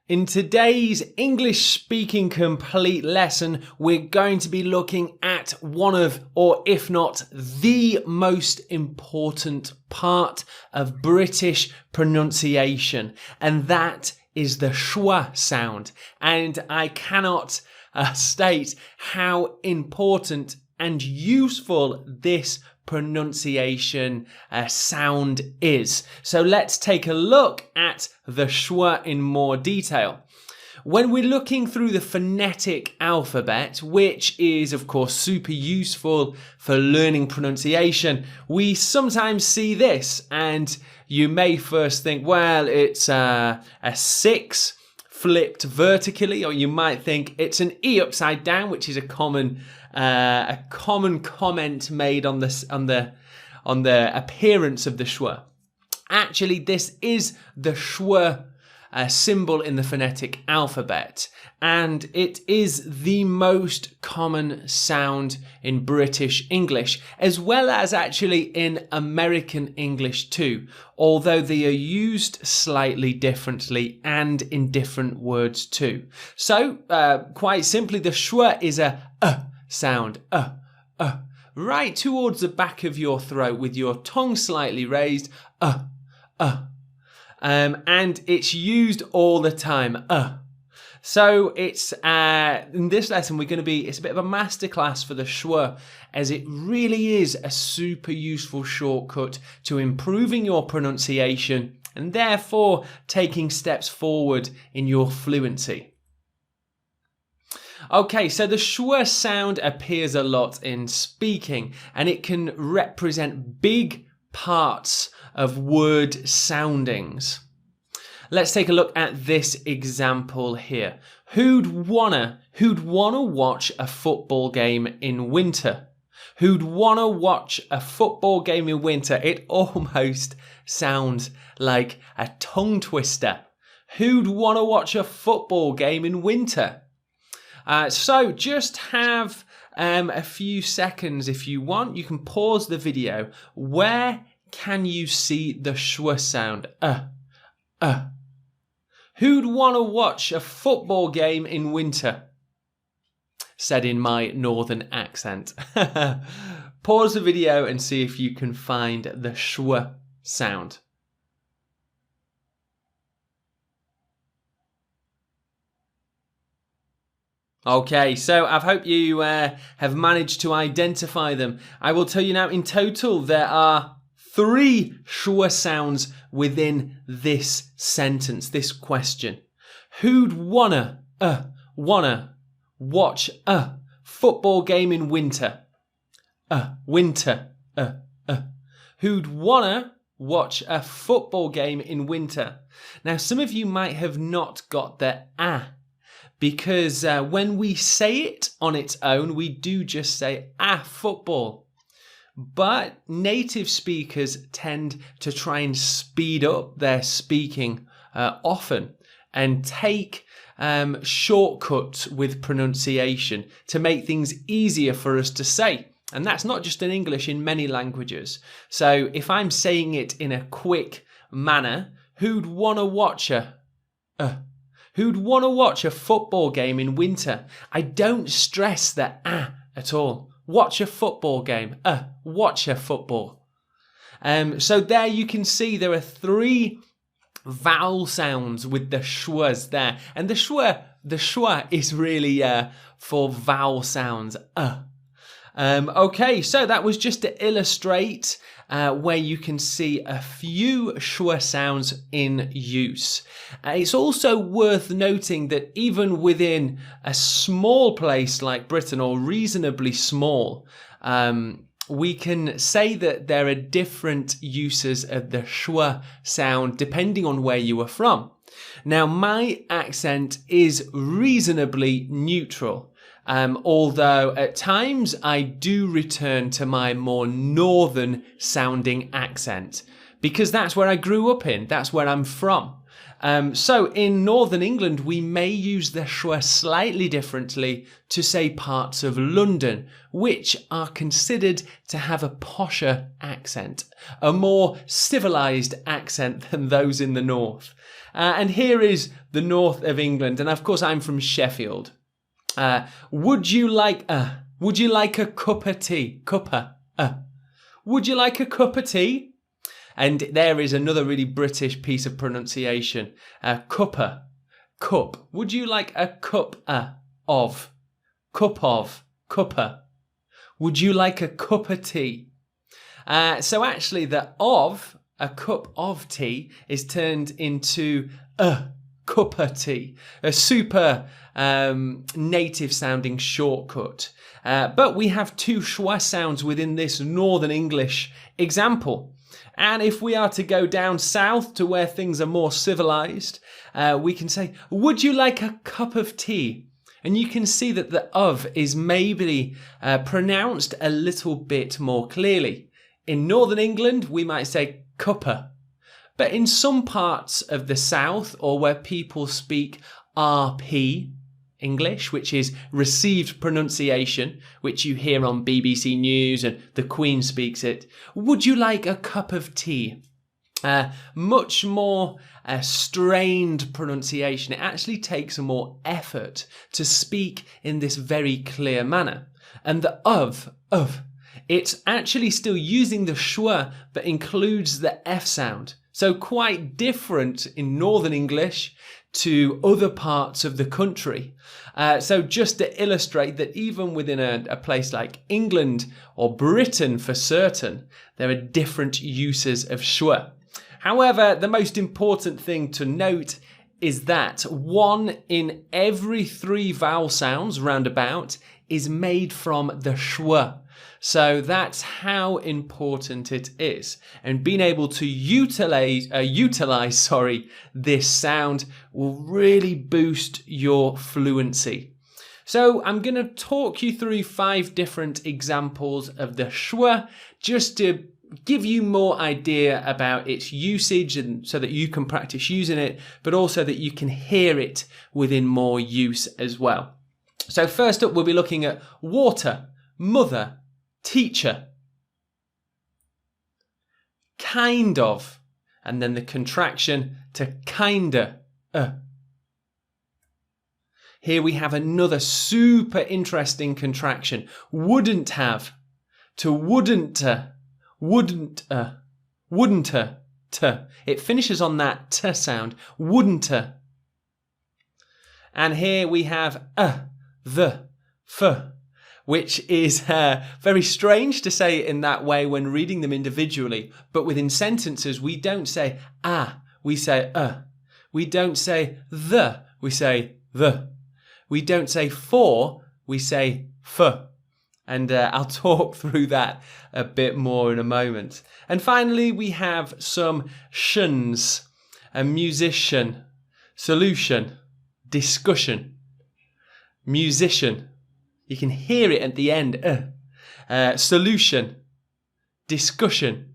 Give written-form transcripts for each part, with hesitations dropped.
In today's English speaking complete lesson, we're going to be looking at one of, or if not, the most important part of British pronunciation, and that is the schwa sound. And I cannot state how important and useful this pronunciation sound is. So let's take a look at the schwa in more detail. When we're looking through the phonetic alphabet, which is of course super useful for learning pronunciation, we sometimes see this and you may first think, well, it's a 6 flipped vertically, or you might think it's an E upside down, which is a common comment made on the appearance of the schwa. Actually, this is the schwa symbol in the phonetic alphabet, and it is the most common sound in British English, as well as actually in American English too, although they are used slightly differently and in different words too. So, quite simply, the schwa is a sound, right towards the back of your throat with your tongue slightly raised, and it's used all the time, So it's, in this lesson, it's a bit of a masterclass for the schwa, as it really is a super useful shortcut to improving your pronunciation and therefore taking steps forward in your fluency. Okay, so the schwa sound appears a lot in speaking, and it can represent big parts of word soundings. Let's take a look at this example here. Who'd wanna watch a football game in winter? Who'd wanna watch a football game in winter? It almost sounds like a tongue twister. Who'd wanna watch a football game in winter? So just have a few seconds if you want. You can pause the video. Where can you see the schwa sound? Who'd want to watch a football game in winter? Said in my northern accent. Pause the video and see if you can find the schwa sound. Okay, so I hope you have managed to identify them. I will tell you now, in total, there are 3 schwa sounds within this sentence, this question. Who'd wanna watch a football game in winter? Winter. Who'd wanna watch a football game in winter? Now, some of you might have not got the because when we say it on its own, we do just say football. But native speakers tend to try and speed up their speaking often and take shortcuts with pronunciation to make things easier for us to say. And that's not just in English, in many languages. So if I'm saying it in a quick manner, who'd want to watch Who'd want to watch a football game in winter? I don't stress the at all. Watch a football game. Watch a football. So there you can see there are 3 vowel sounds with the schwas there. And the schwa is really for vowel sounds. Okay, so that was just to illustrate where you can see a few schwa sounds in use. It's also worth noting that even within a small place like Britain, or reasonably small, we can say that there are different uses of the schwa sound depending on where you are from. Now, my accent is reasonably neutral. Although at times I do return to my more northern sounding accent, because that's where I grew up in, that's where I'm from. So in Northern England, we may use the schwa slightly differently to say parts of London, which are considered to have a posher accent, a more civilised accent than those in the north. And here is the north of England, and of course I'm from Sheffield. Would you like a cup of tea? Would you like a cup of tea? And there is another really British piece of pronunciation. Cuppa, cup. Would you like a cup of? Cup of, cuppa. Would you like a cup of tea? So actually the of, a cup of tea, is turned into a cup of tea. A super native sounding shortcut. But we have two schwa sounds within this Northern English example. And if we are to go down south to where things are more civilised, we can say, would you like a cup of tea? And you can see that the of is maybe pronounced a little bit more clearly. In Northern England, we might say cuppa. But in some parts of the south, or where people speak RP English, which is received pronunciation, which you hear on BBC News and the Queen speaks it. Would you like a cup of tea? Much more strained pronunciation. It actually takes a more effort to speak in this very clear manner. And the of, it's actually still using the schwa but includes the F sound. So quite different in Northern English to other parts of the country. So just to illustrate that even within a place like England or Britain for certain, there are different uses of schwa. However, the most important thing to note is that 1 in every 3 vowel sounds roundabout is made from the schwa. So that's how important it is. And being able to utilize this sound will really boost your fluency. So I'm going to talk you through 5 different examples of the schwa just to give you more idea about its usage and so that you can practice using it, but also that you can hear it within more use as well. So first up, we'll be looking at water, mother, teacher, kind of, and then the contraction to kinda. Here we have another super interesting contraction. Wouldn't have to wouldn't, wouldn't, wouldn't, t. It finishes on that t sound. Wouldn't. And here we have the, f, which is very strange to say in that way when reading them individually. But within sentences, we don't say we say We don't say the, we say the. We don't say for, we say f. And I'll talk through that a bit more in a moment. And finally, we have some shuns. A musician, solution, discussion, musician. You can hear it at the end. Solution, discussion.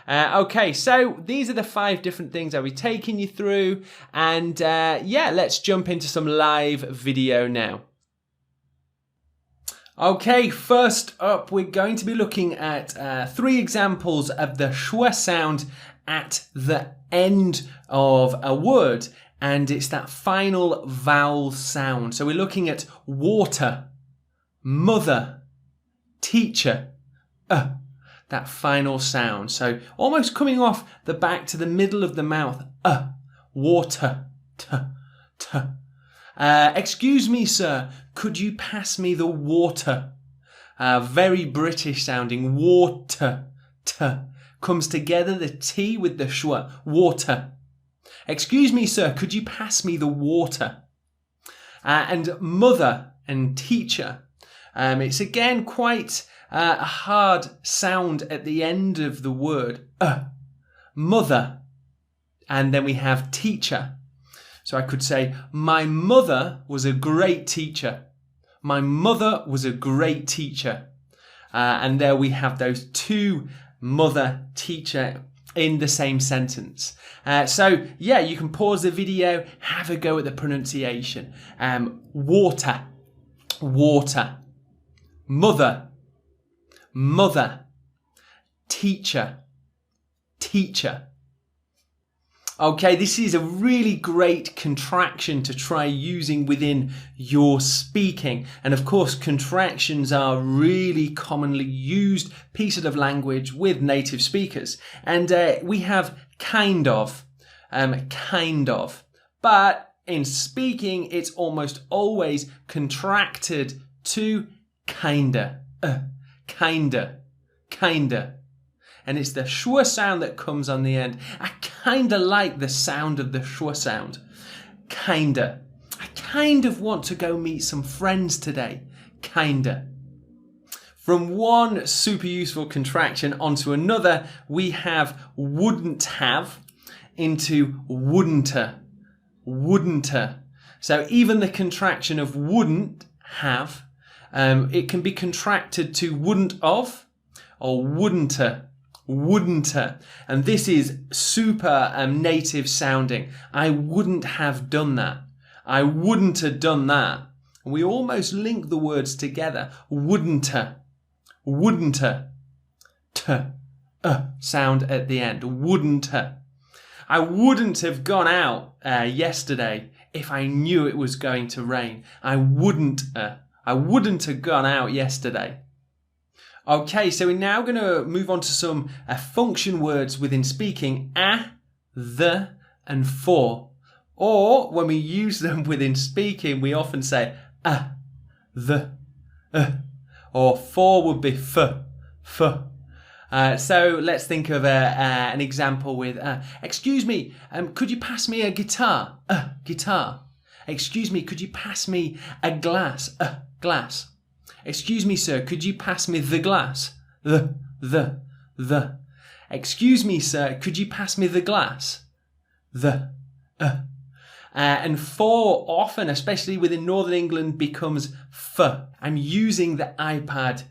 Okay, so these are the 5 different things I'll be taking you through. And let's jump into some live video now. Okay, first up, we're going to be looking at 3 examples of the schwa sound at the end of a word. And it's that final vowel sound. So we're looking at water, mother, teacher, that final sound. So almost coming off the back to the middle of the mouth, water, t. Excuse me, sir, could you pass me the water? Very British sounding, water, t. Comes together the T with the schwa, water. Excuse me, sir, could you pass me the water? And mother and teacher. It's again quite a hard sound at the end of the word. Mother. And then we have teacher. So I could say, my mother was a great teacher. My mother was a great teacher. And there we have those 2 mother, teacher in the same sentence. So yeah, you can pause the video, have a go at the pronunciation. Water, water. Mother, mother. Teacher, teacher. Okay, this is a really great contraction to try using within your speaking. And of course, contractions are really commonly used pieces of language with native speakers. And we have kind of. But in speaking, it's almost always contracted to kinda, kinda, kinda. And it's the schwa sound that comes on the end. I kinda like the sound of the schwa sound. Kinda. I kind of want to go meet some friends today. Kinda. From one super useful contraction onto another, we have wouldn't have into wouldn't-a. Wouldn't-a. So even the contraction of wouldn't have, it can be contracted to wouldn't of or wouldn't-a. Wouldn't-a. And this is super native sounding. I wouldn't have done that. I wouldn't have done that. We almost link the words together. Wouldn't-a. Wouldn't-a. Sound at the end. Wouldn't-a. I wouldn't have gone out yesterday if I knew it was going to rain. I wouldn't have gone out yesterday. Okay, so we're now going to move on to some function words within speaking. The, and for. Or when we use them within speaking, we often say the, or for would be f. So let's think of an example with, excuse me, could you pass me a guitar? Guitar. Excuse me, could you pass me a glass? Glass. Excuse me, sir, could you pass me the glass? The. Excuse me, sir, could you pass me the glass? The. And for often, especially within Northern England, becomes f. I'm using the iPad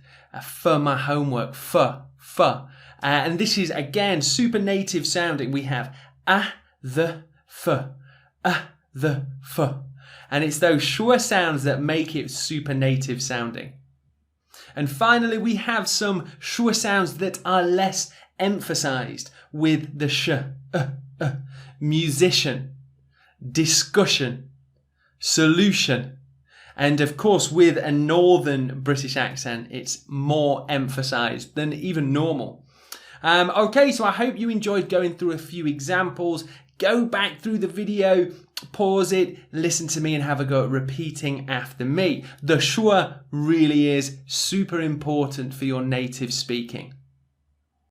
for my homework. F. And this is, again, super native sounding. We have the, f. The, f. And it's those schwa sounds that make it super native sounding. And finally, we have some schwa sounds that are less emphasized with the sh. Musician, discussion, solution. And of course, with a Northern British accent, it's more emphasized than even normal. Okay, so I hope you enjoyed going through a few examples. Go back through the video, pause it, listen to me and have a go at repeating after me. The schwa really is super important for your native speaking.